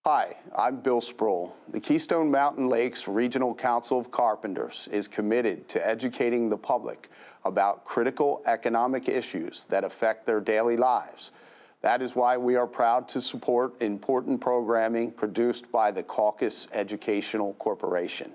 Hi, I'm Bill Sproul. The Keystone Mountain Lakes Regional Council of Carpenters is committed to educating the public about critical economic issues that affect their daily lives. That is why we are proud to support important programming produced by the Caucus Educational Corporation.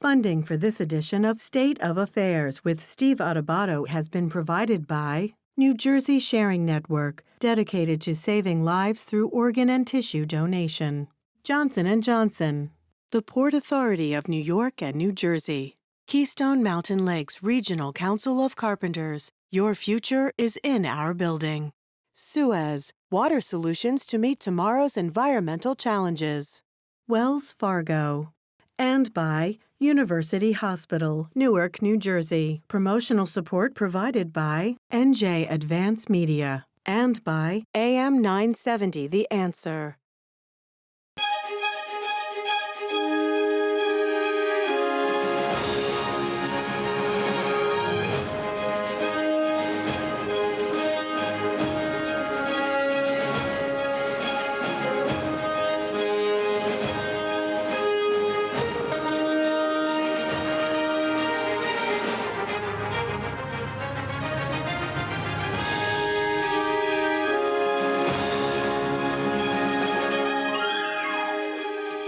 Funding for this edition of State of Affairs with Steve Adubato has been provided by New Jersey Sharing Network, dedicated to saving lives through organ and tissue donation. Johnson & Johnson, the Port Authority of New York and New Jersey. Keystone Mountain Lakes Regional Council of Carpenters, your future is in our building. Suez, water solutions to meet tomorrow's environmental challenges. Wells Fargo. And by University Hospital, Newark, New Jersey. Promotional support provided by NJ Advance Media. And by AM 970 The Answer.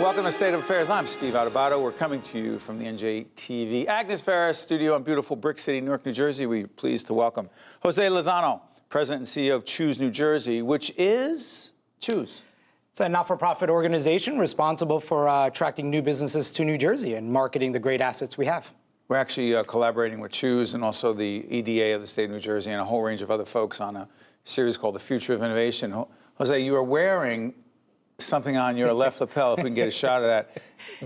Welcome to State of Affairs. I'm Steve Adubato. We're coming to you from the NJ TV Agnes Ferris studio in beautiful Brick City, Newark, New Jersey. We're pleased to welcome Jose Lozano, President and CEO of Choose New Jersey, which is Choose. It's a not-for-profit organization responsible for attracting new businesses to New Jersey and marketing the great assets we have. We're actually collaborating with Choose and also the EDA of the state of New Jersey and a whole range of other folks on a series called The Future of Innovation. Jose, you are wearing something on your left lapel, if we can get a shot of that.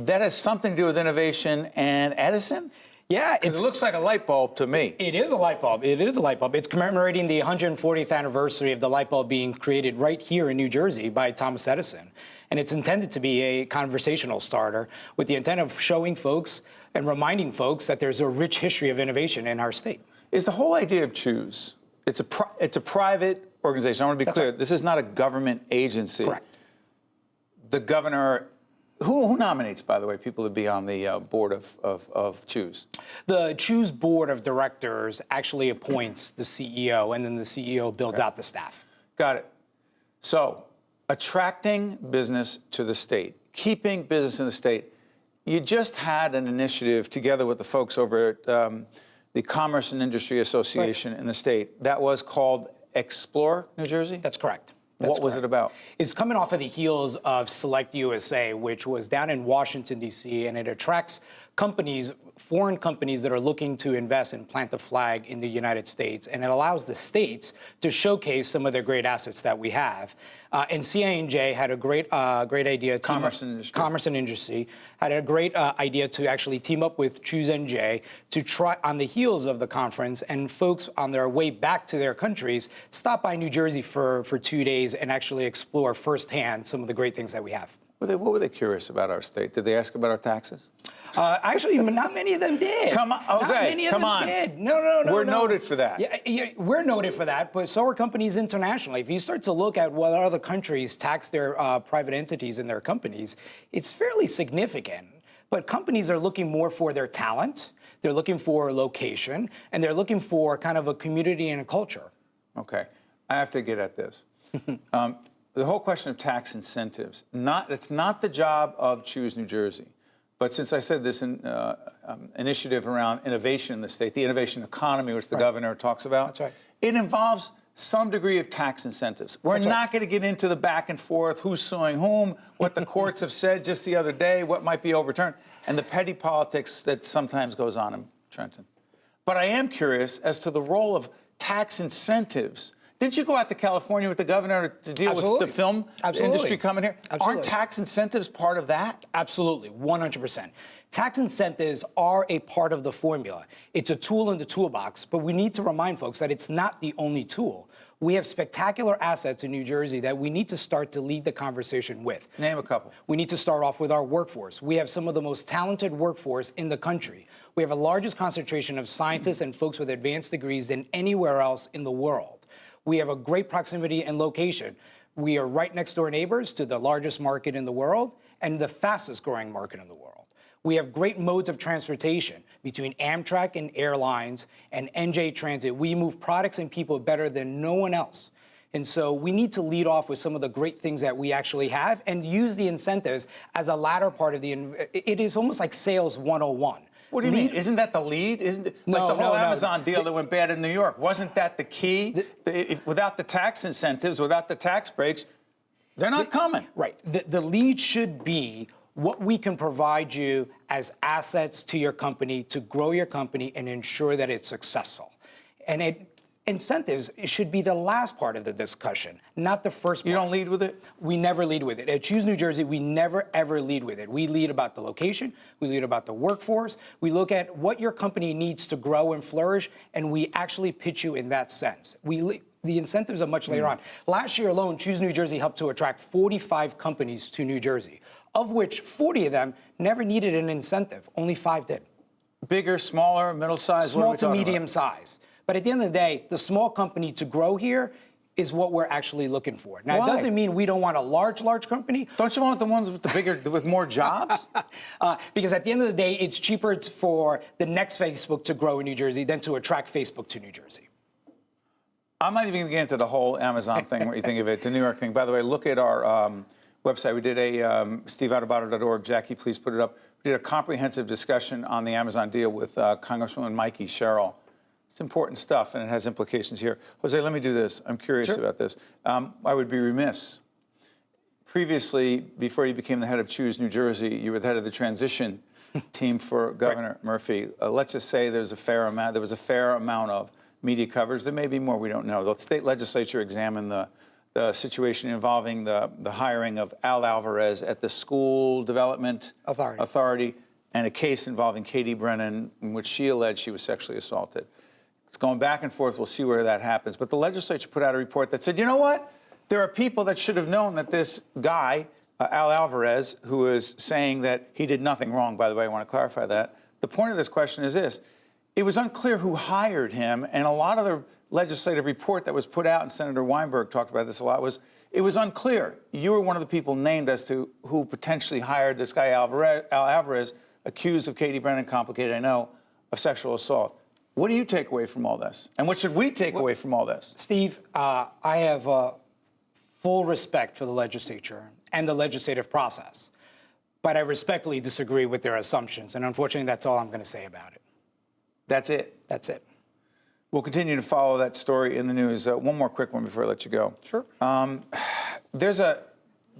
That has something to do with innovation and Edison? Yeah. It looks like a light bulb to me. It is a light bulb. It is a light bulb. It's commemorating the 140th anniversary of the light bulb being created right here in New Jersey by Thomas Edison. And it's intended to be a conversational starter with the intent of showing folks and reminding folks that there's a rich history of innovation in our state. Is the whole idea of Choose, it's a private organization. I want to be clear. Right. This is not a government agency. Correct. The governor, who nominates, by the way, people to be on the board of Choose? The Choose board of directors actually appoints the CEO, and then the CEO builds out the staff. Got it. So, attracting business to the state, keeping business in the state. You just had an initiative together with the folks over at the Commerce and Industry Association in the state that was called Explore New Jersey? That's correct. What was it about? It's coming off of the heels of Select USA, which was down in Washington, D.C., and it attracts companies, foreign companies that are looking to invest and plant the flag in the United States. And it allows the states to showcase some of their great assets that we have. And ACLU-NJ had a great idea. Commerce and Industry had a great idea to actually team up with Choose NJ to try, on the heels of the conference, and folks on their way back to their countries, stop by New Jersey for 2 days and actually explore firsthand some of the great things that we have. What were they curious about our state? Did they ask about our taxes? Actually, not many of them did. Come on, Jose, come on. No. We're noted for that. Yeah, we're noted for that, but so are companies internationally. If you start to look at what other countries tax their private entities and their companies, it's fairly significant. But companies are looking more for their talent, they're looking for location, and they're looking for kind of a community and a culture. Okay, I have to get at this. The whole question of tax incentives, it's not the job of Choose New Jersey. But since I said this initiative around innovation in the state, the innovation economy, which the governor talks about, That's right. It involves some degree of tax incentives. We're not going to get into the back and forth, who's suing whom, what the courts have said just the other day, what might be overturned, and the petty politics that sometimes goes on in Trenton. But I am curious as to the role of tax incentives. Didn't you go out to California with the governor to deal with the film industry coming here? Aren't tax incentives part of that? Absolutely, 100%. Tax incentives are a part of the formula. It's a tool in the toolbox, but we need to remind folks that it's not the only tool. We have spectacular assets in New Jersey that we need to start to lead the conversation with. Name a couple. We need to start off with our workforce. We have some of the most talented workforce in the country. We have the largest concentration of scientists and folks with advanced degrees than anywhere else in the world. We have a great proximity and location. We are right next door neighbors to the largest market in the world and the fastest growing market in the world. We have great modes of transportation between Amtrak and airlines and NJ Transit. We move products and people better than no one else. And so we need to lead off with some of the great things that we actually have and use the incentives as a latter part of it is almost like sales 101. What do you mean? Isn't that the lead? Isn't it, like the whole Amazon deal that went bad in New York? Wasn't that the key? Without the tax incentives, without the tax breaks, they're not coming. Right. The lead should be what we can provide you as assets to your company to grow your company and ensure that it's successful. And incentives should be the last part of the discussion, not the first part. You don't lead with it? We never lead with it. At Choose New Jersey, we never, ever lead with it. We lead about the location. We lead about the workforce. We look at what your company needs to grow and flourish, and we actually pitch you in that sense. The incentives are much later on. Last year alone, Choose New Jersey helped to attract 45 companies to New Jersey, of which 40 of them never needed an incentive. Only 5 did. Bigger, smaller, middle-sized? Small to medium size. But at the end of the day, the small company to grow here is what we're actually looking for. Now, Why? It doesn't mean we don't want a large company. Don't you want the ones with the bigger, with more jobs? Because at the end of the day, it's cheaper for the next Facebook to grow in New Jersey than to attract Facebook to New Jersey. I'm not even going to get into the whole Amazon thing, what you think of it. It's a New York thing. By the way, look at our website. We did a steveadubato.org. Jackie, please put it up. We did a comprehensive discussion on the Amazon deal with Congresswoman Mikey Sherrill. It's important stuff, and it has implications here. Jose, let me do this. I'm curious about this. I would be remiss. Previously, before you became the head of Choose New Jersey, you were the head of the transition team for Governor Murphy. Let's just say there was a fair amount of media coverage. There may be more, we don't know. The state legislature examined the situation involving the hiring of Al Alvarez at the School Development Authority and a case involving Katie Brennan in which she alleged she was sexually assaulted. It's going back and forth. We'll see where that happens. But the legislature put out a report that said, you know what? There are people that should have known that this guy, Al Alvarez, who is saying that he did nothing wrong, by the way, I want to clarify that. The point of this question is this. It was unclear who hired him, and a lot of the legislative report that was put out, and Senator Weinberg talked about this a lot, it was unclear. You were one of the people named as to who potentially hired this guy, Al Alvarez, accused of Katie Brennan, complicated, I know, of sexual assault. What do you take away from all this? And what should we take away from all this? Steve, I have full respect for the legislature and the legislative process, but I respectfully disagree with their assumptions, and unfortunately, that's all I'm going to say about it. That's it? That's it. We'll continue to follow that story in the news. One more quick one before I let you go. Sure. There's the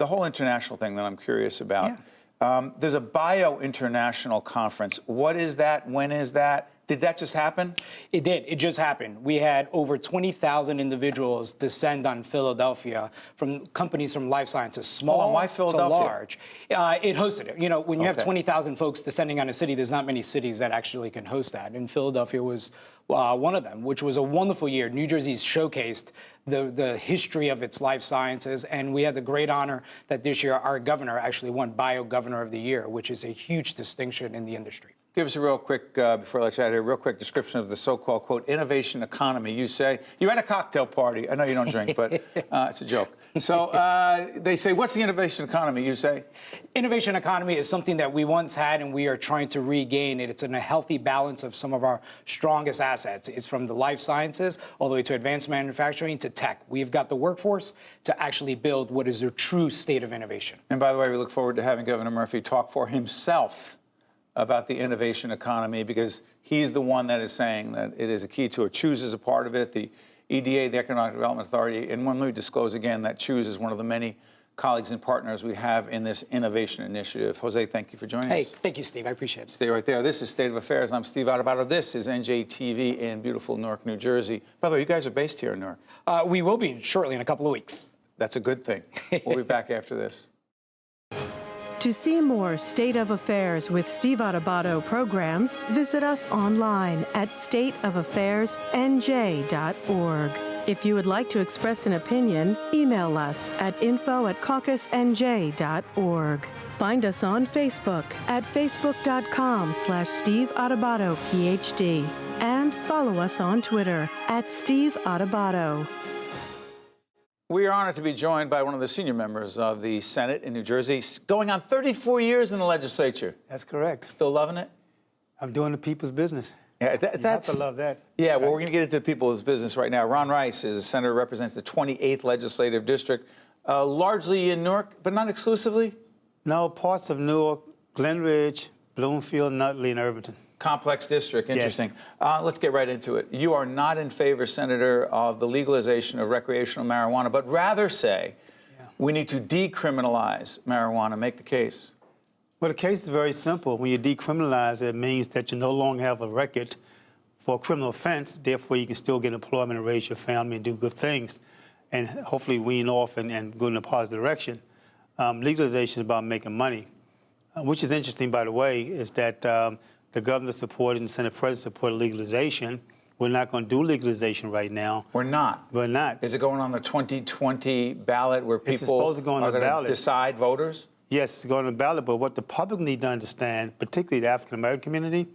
whole international thing that I'm curious about. Yeah. There's a Bio International Conference. What is that? When is that? Did that just happen? It did. It just happened. We had over 20,000 individuals descend on Philadelphia from companies from life sciences, small why Philadelphia? to large. It hosted it. You know, when you have 20,000 folks descending on a city, there's not many cities that actually can host that. And Philadelphia was one of them, which was a wonderful year. New Jersey's showcased the history of its life sciences, and we had the great honor that this year our governor actually won Bio Governor of the Year, which is a huge distinction in the industry. Give us a real quick, before I let you out of here, real quick description of the so-called, quote, innovation economy. You say, you're at a cocktail party. I know you don't drink, but it's a joke. So they say, what's the innovation economy, you say? Innovation economy is something that we once had and we are trying to regain. It's in a healthy balance of some of our strongest assets. It's from the life sciences all the way to advanced manufacturing to tech. We've got the workforce to actually build what is a true state of innovation. And by the way, we look forward to having Governor Murphy talk for himself about the innovation economy, because he's the one that is saying that it is a key to it. Choose is a part of it, the EDA, the Economic Development Authority, and let me disclose again that Choose is one of the many colleagues and partners we have in this innovation initiative. Jose, thank you for joining us. Hey, thank you, Steve. I appreciate it. Stay right there. This is State of Affairs. I'm Steve Adubato. This is NJTV in beautiful Newark, New Jersey. By the way, you guys are based here in Newark. We will be shortly in a couple of weeks. That's a good thing. We'll be back after this. To see more State of Affairs with Steve Adubato programs, visit us online at stateofaffairsnj.org. If you would like to express an opinion, email us at info@caucusnj.org. Find us on Facebook at facebook.com/Steve Adubato, PhD. And follow us on Twitter at Steve Adubato. We are honored to be joined by one of the senior members of the Senate in New Jersey, going on 34 years in the legislature. That's correct. Still loving it? I'm doing the people's business. Yeah, You have to love that. Yeah, well, we're going to get into the people's business right now. Ron Rice is a senator, represents the 28th Legislative District, largely in Newark, but not exclusively. No, parts of Newark, Glen Ridge, Bloomfield, Nutley, and Irvington. Complex district, interesting. Let's get right into it. You are not in favor, Senator, of the legalization of recreational marijuana, but rather say we need to decriminalize marijuana. Make the case. Well, the case is very simple. When you decriminalize it, it means that you no longer have a record for a criminal offense. Therefore, you can still get employment and raise your family and do good things and hopefully wean off and go in a positive direction. Legalization is about making money, which is interesting, by the way, is that the governor supported and the Senate president supported legalization. We're not going to do legalization right now. We're not. We're not. Is it going on the 2020 ballot where people supposed to go on are the going to ballot. decide, voters? Yes, it's going on the ballot, but what the public need to understand, particularly the African-American community,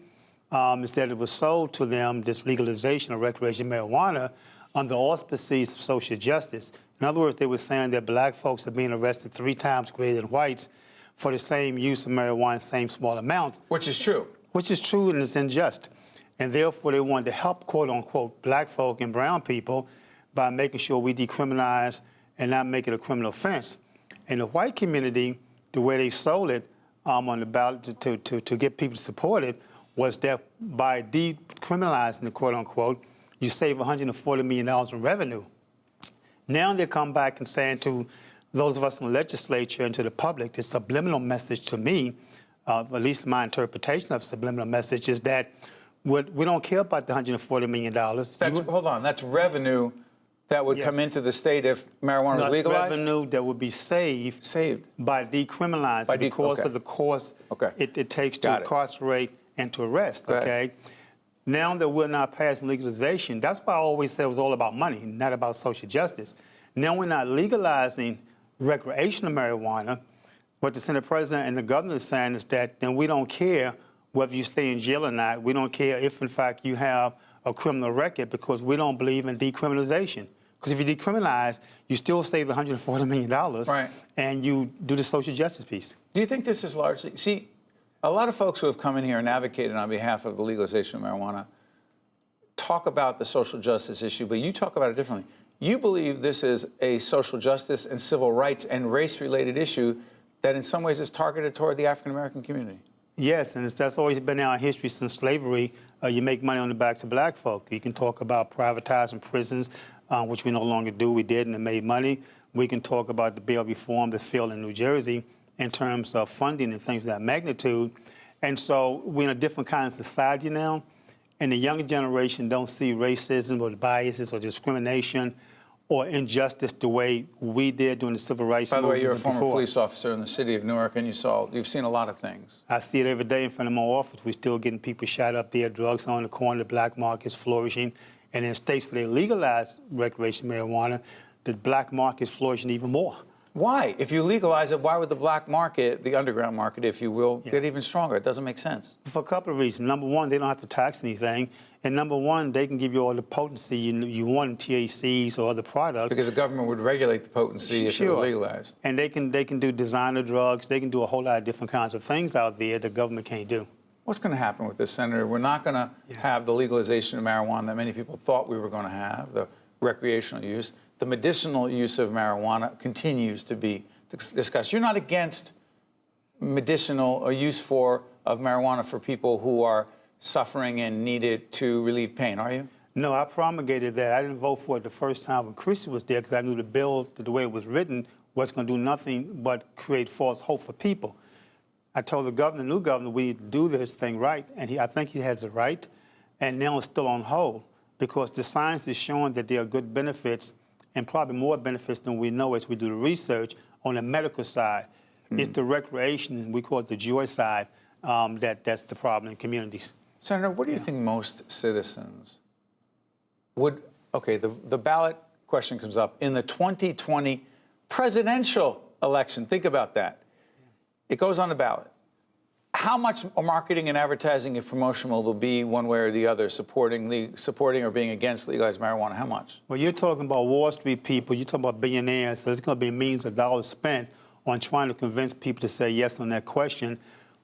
is that it was sold to them, this legalization of recreational marijuana, under auspices of social justice. In other words, they were saying that black folks are being arrested 3 times greater than whites for the same use of marijuana, same small amounts. Which is true. Which is true and it's unjust. And therefore, they wanted to help, quote unquote, black folk and brown people by making sure we decriminalize and not make it a criminal offense. In the white community, the way they sold it on the ballot to get people to support it was that by decriminalizing it, quote unquote, you save $140 million in revenue. Now they come back and saying to those of us in the legislature and to the public, this subliminal message to me, at least my interpretation of subliminal message, is that we don't care about the $140 million. Hold on, that's revenue that would come into the state if marijuana was legalized? Revenue that would be saved by decriminalizing because of the cost it takes to incarcerate and to arrest, okay? Now that we're not passing legalization, that's why I always said it was all about money, not about social justice. Now we're not legalizing recreational marijuana. What the Senate president and the governor is saying is that then we don't care whether you stay in jail or not. We don't care if, in fact, you have a criminal record because we don't believe in decriminalization. Because if you decriminalize, you still save the $140 million and you do the social justice piece. Do you think this is largely... See, a lot of folks who have come in here and advocated on behalf of the legalization of marijuana talk about the social justice issue, but you talk about it differently. You believe this is a social justice and civil rights and race-related issue that in some ways is targeted toward the African-American community. Yes, and that's always been our history since slavery. You make money on the backs of black folk. You can talk about privatizing prisons, which we no longer do. We did, and it made money. We can talk about the bail reform that failed in New Jersey in terms of funding and things of that magnitude. And so we're in a different kind of society now, and the younger generation don't see racism or biases or discrimination or injustice the way we did during the civil rights movement. By the way, you're a former police officer in the city of Newark, and you've seen a lot of things. I see it every day in front of my office. We're still getting people shot up there, drugs on the corner, the black market's flourishing. And in states where they legalize recreational marijuana, the black market's flourishing even more. Why? If you legalize it, why would the black market, the underground market, if you will, get even stronger? It doesn't make sense. For a couple of reasons. Number one, they don't have to tax anything. And number one, they can give you all the potency you want in THCs or other products. Because the government would regulate the potency if it were legalized. And they can do designer drugs. They can do a whole lot of different kinds of things out there the government can't do. What's going to happen with this, Senator? We're not going to have the legalization of marijuana that many people thought we were going to have, the recreational use. The medicinal use of marijuana continues to be discussed. You're not against medicinal or use of marijuana for people who are suffering and need it to relieve pain, are you? No, I promulgated that. I didn't vote for it the first time when Christie was there because I knew the bill, the way it was written, was going to do nothing but create false hope for people. I told the governor, the new governor, we need to do this thing right, and I think he has it right, and now it's still on hold because the science is showing that there are good benefits and probably more benefits than we know as we do the research on the medical side. It's the recreation, we call it the joy side, that's the problem in communities. Senator, what do you think most citizens would, the ballot question comes up. In the 2020 presidential election, think about that. It goes on the ballot. how much marketing and advertising and promotion will there be one way or the other, supporting or being against legalized marijuana? How much? Well, you're talking about Wall Street people, you're talking about billionaires, so it's going to be millions of dollars spent on trying to convince people to say yes on that question,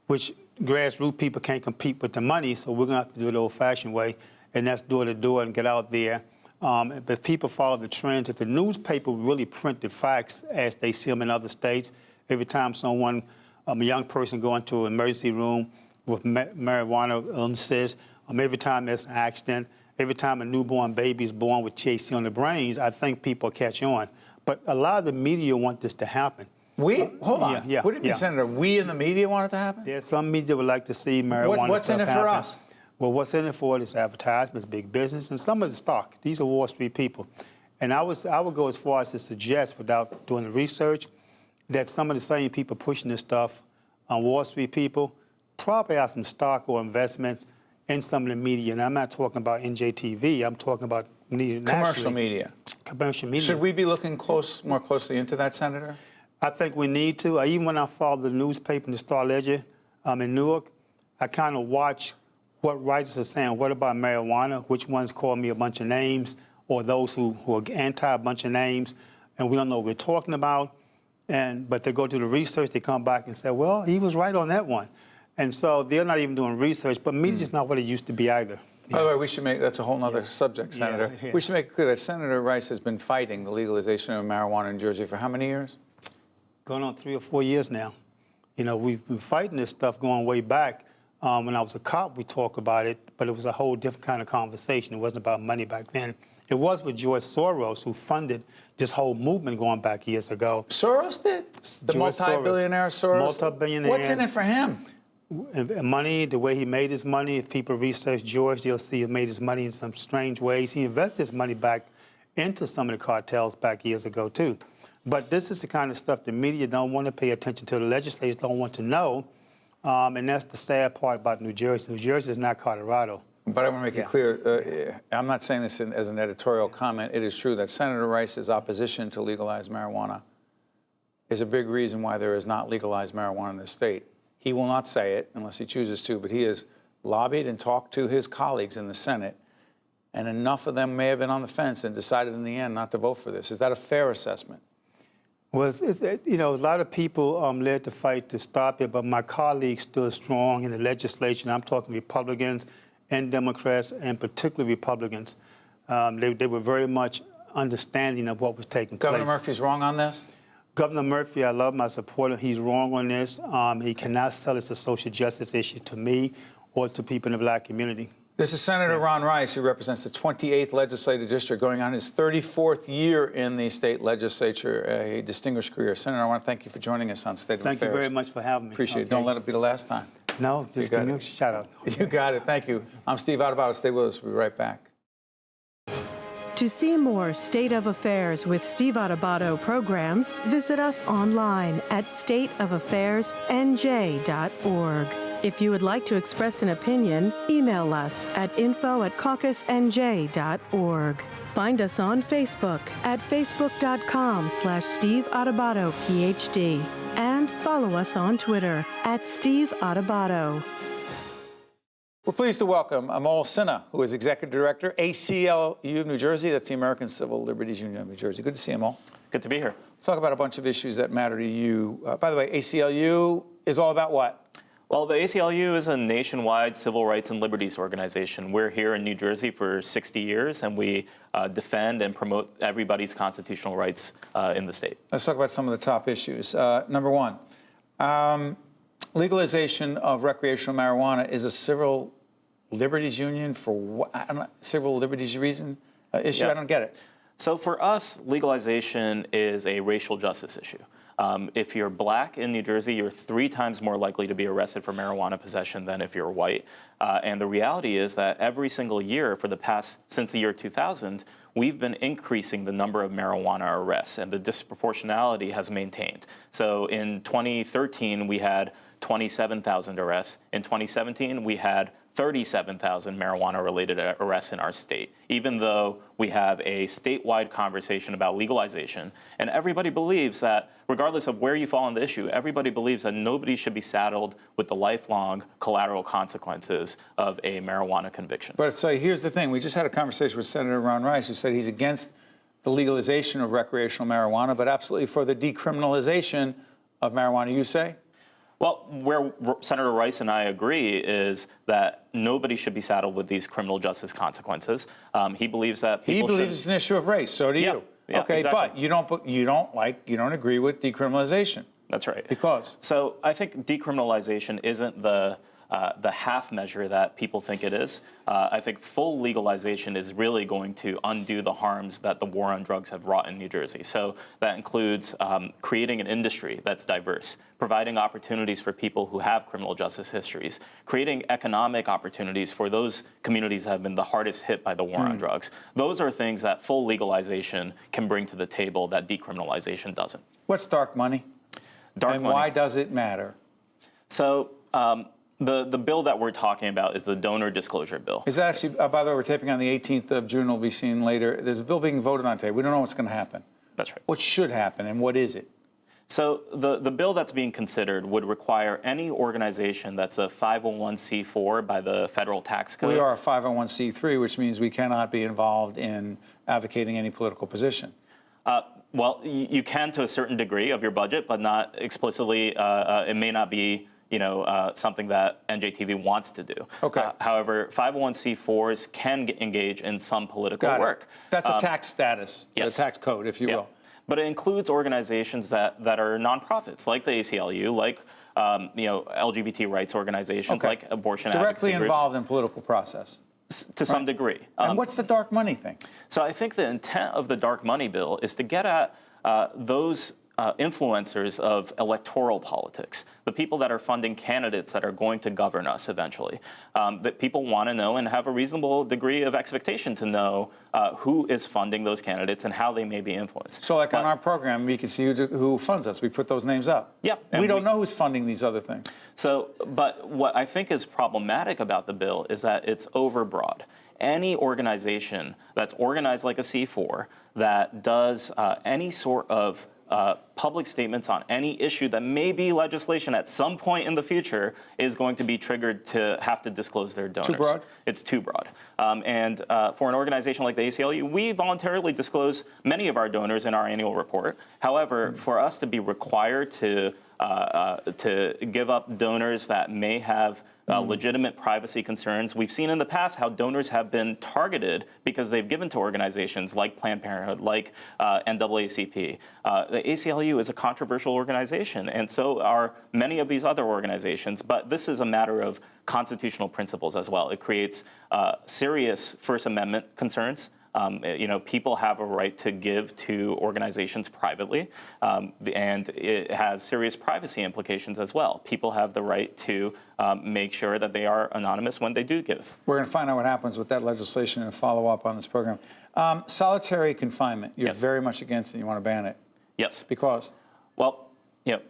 which grassroots people can't compete with the money, so we're going to have to do it the old-fashioned way, and that's door to door and get out there. But people follow the trends. If the newspaper really print the facts as they see them in other states, every time someone, a young person go into an emergency room with marijuana illnesses, every time there's an accident, every time a newborn baby is born with THC on the brains, I think people catch on. But a lot of the media want this to happen. Hold on. Yeah, What do you mean, Senator? We in the media want it to happen? There's some media would like to see marijuana What's in it for us? Well, what's in it for it is advertisements, big business, and some of the stock. These are Wall Street people. And I would go as far as to suggest, without doing the research, that some of the same people pushing this stuff on Wall Street people probably have some stock or investments in some of the media. And I'm not talking about NJTV. I'm talking about Commercial media. Commercial media. Should we be looking more closely into that, Senator? I think we need to. Even when I follow the newspaper and the Star-Ledger in Newark, I kind of watch what writers are saying. What about marijuana? Which ones call me a bunch of names, or those who are anti a bunch of names, and we don't know what we're talking about. But they go do the research, they come back and say, well, he was right on that one. And so they're not even doing research, but media's not what it used to be either. By the way, we should that's a whole other subject, Senator. Yeah. We should make it clear that Senator Rice has been fighting the legalization of marijuana in Jersey for how many years? Going on 3 or 4 years now. You know, we've been fighting this stuff going way back. When I was a cop, we talked about it, but it was a whole different kind of conversation. It wasn't about money back then. It was with George Soros, who funded this whole movement going back years ago. Soros did? The multi-billionaire Soros? Multi-billionaire. What's in it for him? Money, the way he made his money. If people research George, they'll see he made his money in some strange ways. He invested his money back into some of the cartels back years ago, too. But this is the kind of stuff the media don't want to pay attention to, the legislators don't want to know, and that's the sad part about New Jersey. New Jersey is not Colorado. But I want to make it clear, I'm not saying this as an editorial comment. It is true that Senator Rice's opposition to legalized marijuana is a big reason why there is not legalized marijuana in this state. He will not say it unless he chooses to, but he has lobbied and talked to his colleagues in the Senate, and enough of them may have been on the fence and decided in the end not to vote for this. Is that a fair assessment? Well, you know, a lot of people led the fight to stop it, but my colleagues stood strong in the legislation. I'm talking Republicans and Democrats, and particularly Republicans. They were very much understanding of what was taking place. Governor Murphy's wrong on this? Governor Murphy, I love my supporter. He's wrong on this. He cannot sell it as a social justice issue to me or to people in the black community. This is Senator Ron Rice, who represents the 28th Legislative District, going on his 34th year in the state legislature, a distinguished career. Senator, I want to thank you for joining us on State of Affairs. Thank you very much for having me. Appreciate it. Don't let it be the last time. No, just give me a shout out. You got it. Thank you. I'm Steve Adubato. Stay with us. We'll be right back. To see more State of Affairs with Steve Adubato programs, visit us online at stateofaffairsnj.org. If you would like to express an opinion, email us at info@caucusnj.org. Find us on Facebook at facebook.com/Steve Adubato, PhD. And follow us on Twitter at Steve Adubato. We're pleased to welcome Amol Sinha, who is Executive Director, ACLU of New Jersey. That's the American Civil Liberties Union of New Jersey. Good to see you, Amol. Good to be here. Let's talk about a bunch of issues that matter to you. By the way, ACLU is all about what? Well, the ACLU is a nationwide civil rights and liberties organization. We're here in New Jersey for 60 years, and we defend and promote everybody's constitutional rights in the state. Let's talk about some of the top issues. Number one, legalization of recreational marijuana is a civil liberties union for what? Civil liberties reason issue? Yeah. I don't get it. So for us, legalization is a racial justice issue. If you're black in New Jersey, you're 3 times more likely to be arrested for marijuana possession than if you're white. And the reality is that every single year since the year 2000, we've been increasing the number of marijuana arrests, and the disproportionality has maintained. So in 2013, we had 27,000 arrests. In 2017, we had 37,000 marijuana-related arrests in our state, even though we have a statewide conversation about legalization. And everybody believes that, regardless of where you fall on the issue, everybody believes that nobody should be saddled with the lifelong collateral consequences of a marijuana conviction. But so here's the thing. We just had a conversation with Senator Ron Rice, who said he's against the legalization of recreational marijuana, but absolutely for the decriminalization of marijuana. You say? Well, where Senator Rice and I agree is that nobody should be saddled with these criminal justice consequences. He believes that people He believes it's an issue of race. So do you. Yeah, okay, exactly. but you don't agree with decriminalization. That's right. Because? So I think decriminalization isn't the half measure that people think it is. I think full legalization is really going to undo the harms that the war on drugs have wrought in New Jersey. So that includes creating an industry that's diverse, providing opportunities for people who have criminal justice histories, creating economic opportunities for those communities that have been the hardest hit by the war on drugs. Those are things that full legalization can bring to the table that decriminalization doesn't. What's dark money? Dark and money. why does it matter? So the bill that we're talking about is the donor disclosure bill. Is that actually, by the way, we're taping on the 18th of June, we'll be seeing later. There's a bill being voted on today. We don't know what's going to happen. That's right. What should happen and what is it? So the bill that's being considered would require any organization that's a 501c4 by the federal tax code. We are a 501c3, which means we cannot be involved in advocating any political position. Well, you can to a certain degree of your budget, but not explicitly. It may not be something that NJTV wants to do. Okay. However, 501c4s can engage in some political work. That's a tax status, yes. a tax code, if you will. But it includes organizations that are nonprofits, like the ACLU, like LGBT rights organizations, like abortion Directly advocacy involved groups, in political process. to some degree. And what's the dark money thing? So I think the intent of the dark money bill is to get at those influencers of electoral politics, the people that are funding candidates that are going to govern us eventually, that people want to know and have a reasonable degree of expectation to know who is funding those candidates and how they may be influenced. So like on our program, we can see who funds us. We put those names up. Yeah. We don't know who's funding these other things. So, but what I think is problematic about the bill is that it's overbroad. Any organization that's organized like a C4 that does any sort of public statements on any issue that may be legislation at some point in the future is going to be triggered to have to disclose their donors. Too broad? It's too broad. And for an organization like the ACLU, we voluntarily disclose many of our donors in our annual report. However, for us to be required to give up donors that may have legitimate privacy concerns. We've seen in the past how donors have been targeted because they've given to organizations like Planned Parenthood, like NAACP. The ACLU is a controversial organization, and so are many of these other organizations. But this is a matter of constitutional principles as well. It creates serious First Amendment concerns. People have a right to give to organizations privately, and it has serious privacy implications as well. People have the right to make sure that they are anonymous when they do give. We're going to find out what happens with that legislation and follow up on this program. Solitary confinement, you're very much against it. You want to ban it. Yes. Because? Well,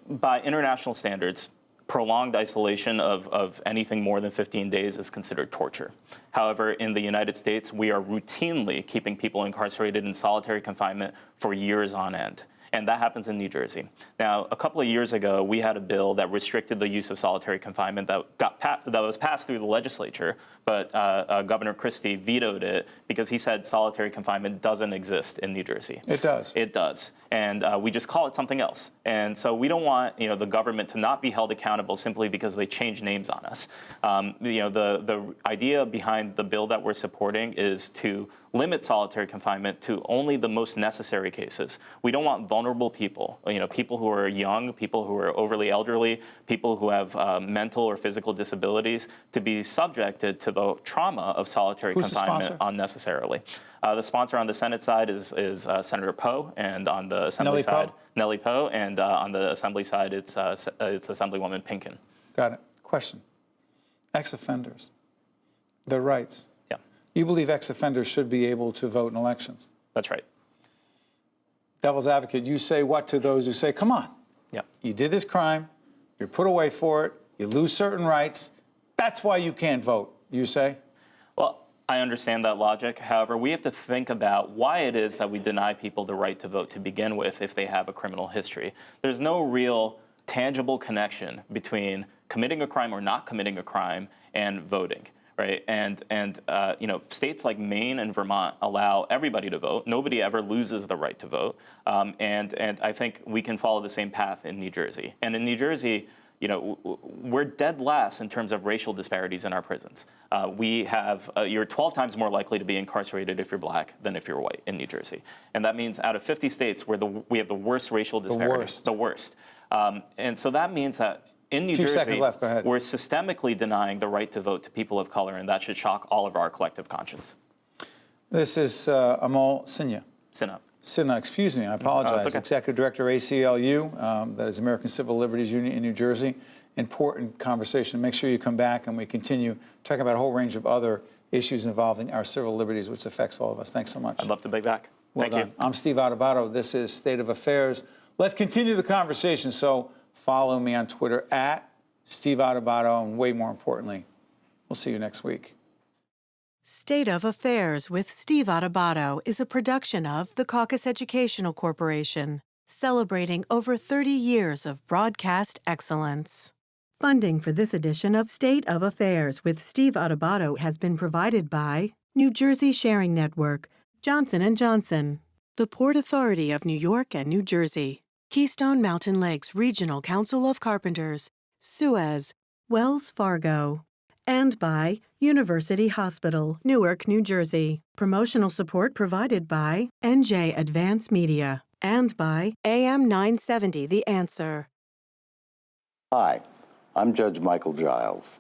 by international standards, prolonged isolation of anything more than 15 days is considered torture. However, in the United States, we are routinely keeping people incarcerated in solitary confinement for years on end. And that happens in New Jersey. Now, a couple of years ago, we had a bill that restricted the use of solitary confinement that was passed through the legislature, but Governor Christie vetoed it because he said solitary confinement doesn't exist in New Jersey. It does. It does. And we just call it something else. And so we don't want the government to not be held accountable simply because they change names on us. The idea behind the bill that we're supporting is to limit solitary confinement to only the most necessary cases. We don't want vulnerable people, people who are young, people who are overly elderly, people who have mental or physical disabilities to be subjected to the trauma of solitary confinement unnecessarily. The sponsor on the Senate side is Senator Poe, and on the Assembly side, Nellie Poe, and on the Assembly side, it's Assemblywoman Pinkin. Got it. Question. Ex-offenders, their rights. Yeah. You believe ex-offenders should be able to vote in elections? That's right. Devil's advocate, you say what to those who say, come on, you did this crime, you're put away for it, you lose certain rights, that's why you can't vote. you say? Well, I understand that logic. However, we have to think about why it is that we deny people the right to vote to begin with if they have a criminal history. There's no real tangible connection between committing a crime or not committing a crime and voting, right? And you know, states like Maine and Vermont allow everybody to vote. Nobody ever loses the right to vote. And I think we can follow the same path in New Jersey. And in New Jersey, you know, we're dead last in terms of racial disparities in our prisons. We have, you're 12 times more likely to be incarcerated if you're black than if you're white in New Jersey. And that means out of 50 states, we have the worst racial disparities. The worst. And so that means that in New Jersey, seconds left. Go ahead. We're systemically denying the right to vote to people of color, and that should shock all of our collective conscience. This is Amol Sinha. Sinha, excuse me, I apologize. Okay. Executive Director, ACLU, that is American Civil Liberties Union in New Jersey. Important conversation. Make sure you come back and we continue talking about a whole range of other issues involving our civil liberties, which affects all of us. Thanks so much. I'd love to be back. Well Thank done. you. I'm Steve Adubato. This is State of Affairs. Let's continue the conversation. So follow me on Twitter at Steve Adubato, and way more importantly, we'll see you next week. State of Affairs with Steve Adubato is a production of the Caucus Educational Corporation, celebrating over 30 years of broadcast excellence. Funding for this edition of State of Affairs with Steve Adubato has been provided by New Jersey Sharing Network, Johnson & Johnson, the Port Authority of New York and New Jersey, Keystone Mountain Lakes Regional Council of Carpenters, Suez, Wells Fargo, and by University Hospital, Newark, New Jersey. Promotional support provided by NJ Advance Media and by AM 970 The Answer. Hi, I'm Judge Michael Giles.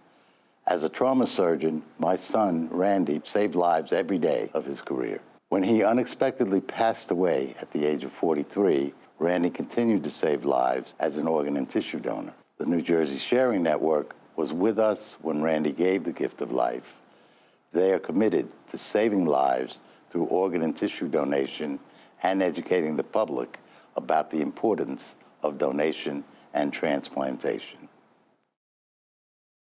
As a trauma surgeon, my son, Randy, saved lives every day of his career. When he unexpectedly passed away at the age of 43, Randy continued to save lives as an organ and tissue donor. The New Jersey Sharing Network was with us when Randy gave the gift of life. They are committed to saving lives through organ and tissue donation and educating the public about the importance of donation and transplantation.